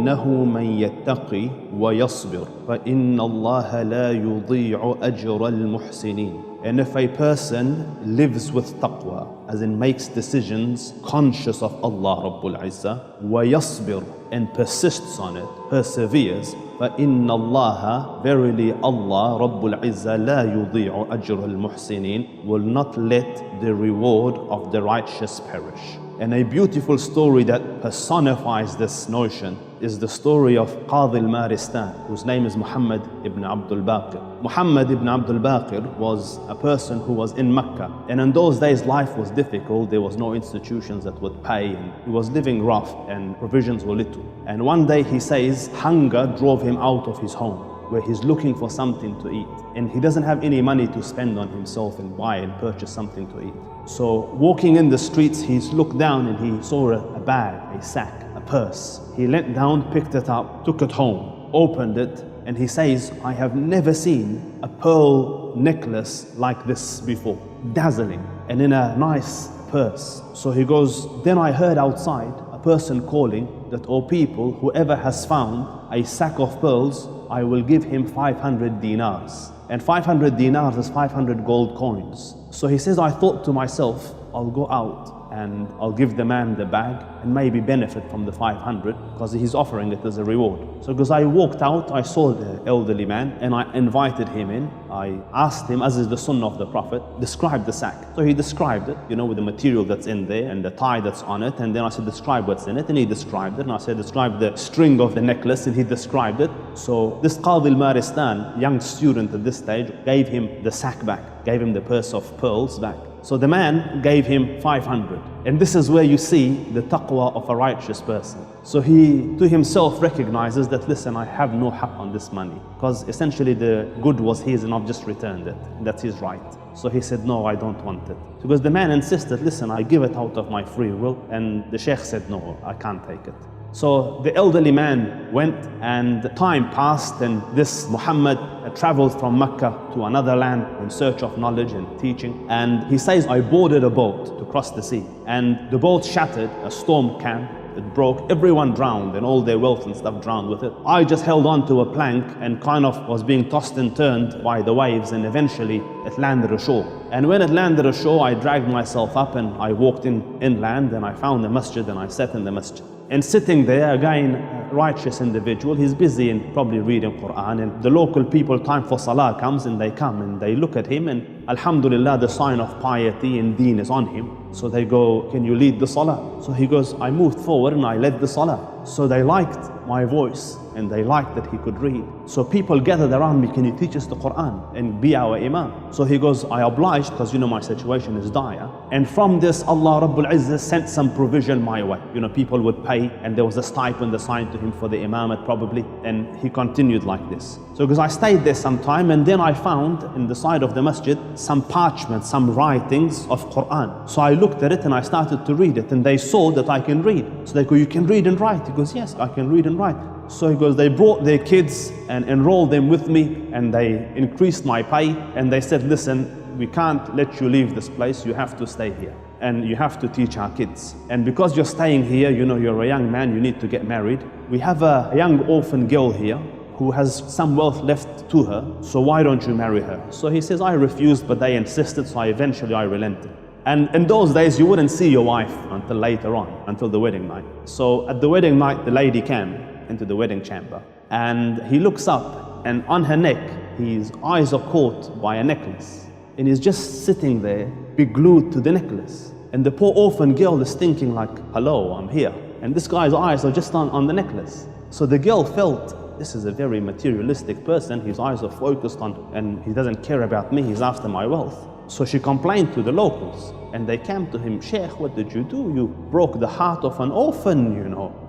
إِنَّهُ مَنْ يَتَّقِي وَيَصْبِرْ فَإِنَّ اللَّهَ لَا يُضِيعُ أَجْرَ الْمُحْسِنِينَ. And if a person lives with taqwa, as in makes decisions conscious of Allah Rabbul Izzah, وَيَصْبِرْ, and persists on it, perseveres, فَإِنَّ اللَّهَ, verily Allah Rabbul Izzah, لَا يُضِيعُ أَجْرَ الْمُحْسِنِينَ, will not let the reward of the righteous perish. And a beautiful story that personifies this notion is the story of Qadi al-Maristan, whose name is Muhammad ibn Abdul Baqir. Muhammad ibn Abdul Baqir was a person who was in Mecca, and in those days life was difficult. There was no institutions that would pay, and he was living rough and provisions were little. And one day he says hunger drove him out of his home, where he's looking for something to eat, and he doesn't have any money to spend on himself and buy and purchase something to eat. So walking in the streets, he's looked down and he saw a bag, a sack, a purse. He leant down, picked it up, took it home, opened it, and he says, I have never seen a pearl necklace like this before, dazzling and in a nice purse. So he goes, then I heard outside a person calling that, "O people, whoever has found a sack of pearls, I will give him 500 dinars. And 500 dinars is 500 gold coins. So he says, I thought to myself, I'll go out and I'll give the man the bag and maybe benefit from the 500 because he's offering it as a reward. So because I walked out, I saw the elderly man and I invited him in. I asked him, as is the sunnah of the Prophet, describe the sack. So he described it, with the material that's in there and the tie that's on it. And then I said, describe what's in it. And he described it. And I said, describe the string of the necklace. And he described it. So this Qadi al-Maristan, young student at this stage, gave him the sack back, gave him the purse of pearls back. So the man gave him 500. And this is where you see the taqwa of a righteous person. So he to himself recognizes that, listen, I have no haqq on this money, because essentially the good was his and I've just returned it. That's his right. So he said, no, I don't want it. Because the man insisted, listen, I give it out of my free will. And the sheikh said, no, I can't take it. So the elderly man went, and time passed, and this Muhammad traveled from Mecca to another land in search of knowledge and teaching. And he says, I boarded a boat to cross the sea, and the boat shattered, a storm came, it broke, everyone drowned and all their wealth and stuff drowned with it. I just held on to a plank and kind of was being tossed and turned by the waves, and eventually it landed ashore. And when it landed ashore, I dragged myself up and I walked inland, and I found the masjid and I sat in the masjid. And sitting there, again, a righteous individual, he's busy and probably reading Quran, and the local people, time for salah comes, and they come and they look at him, and alhamdulillah, the sign of piety and deen is on him. So they go, can you lead the salah? So he goes, I moved forward and I led the salah. So they liked my voice and they liked that he could read. So people gathered around me, can you teach us the Quran and be our imam? So he goes, I obliged, because my situation is dire. And from this, Allah Rabbul Izzah sent some provision my way. People would pay, and there was a stipend assigned to him for the imamate probably. And he continued like this. So because I stayed there some time, and then I found in the side of the masjid some parchment, some writings of Quran. So I looked at it and I started to read it, and they saw that I can read. So they go, you can read and write? He goes, yes, I can read and write. So he goes, they brought their kids and enrolled them with me, and they increased my pay, and they said, listen, we can't let you leave this place, you have to stay here and you have to teach our kids. And because you're staying here, you're a young man, you need to get married. We have a young orphan girl here who has some wealth left to her, so why don't you marry her? So he says, I refused, but they insisted, so eventually I relented. And in those days, you wouldn't see your wife until later on, until the wedding night. So at the wedding night, the lady came into the wedding chamber, and he looks up, and on her neck, his eyes are caught by a necklace, and he's just sitting there, be glued to the necklace. And the poor orphan girl is thinking like, hello, I'm here. And this guy's eyes are just on the necklace. So the girl felt, this is a very materialistic person, his eyes are focused on, and he doesn't care about me, he's after my wealth. So she complained to the locals, and they came to him, Sheikh, what did you do? You broke the heart of an orphan,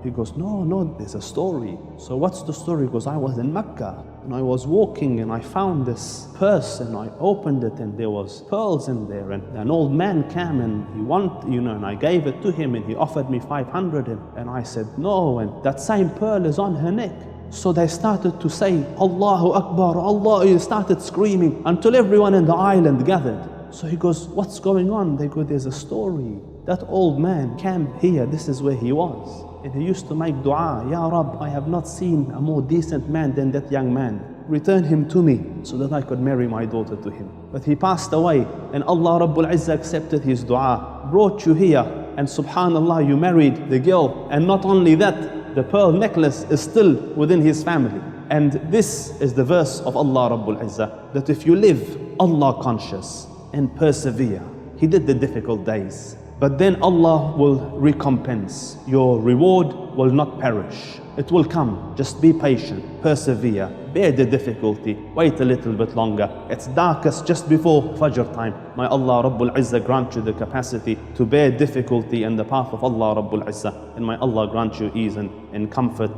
He goes, no, there's a story. So what's the story? He goes, I was in Mecca, and I was walking, and I found this purse, and I opened it, and there was pearls in there, and an old man came, and he wanted, and I gave it to him, and he offered me 500, and I said no, and that same pearl is on her neck. So they started to say, Allahu Akbar, Allah, he started screaming until everyone in the island gathered. So he goes, what's going on? They go, there's a story That old man came here, this is where he was. And he used to make dua, Ya Rab, I have not seen a more decent man than that young man. Return him to me so that I could marry my daughter to him. But he passed away and Allah Rabbul Izzah accepted his dua, brought you here, and subhanallah, you married the girl. And not only that, the pearl necklace is still within his family. And this is the verse of Allah Rabbul Izzah, that if you live Allah conscious and persevere, He did the difficult days, but then Allah will recompense. Your reward will not perish. It will come. Just be patient, persevere, bear the difficulty, wait a little bit longer. It's darkest just before Fajr time. May Allah Rabbul Izzah grant you the capacity to bear difficulty in the path of Allah Rabbul Izzah, and may Allah grant you ease and comfort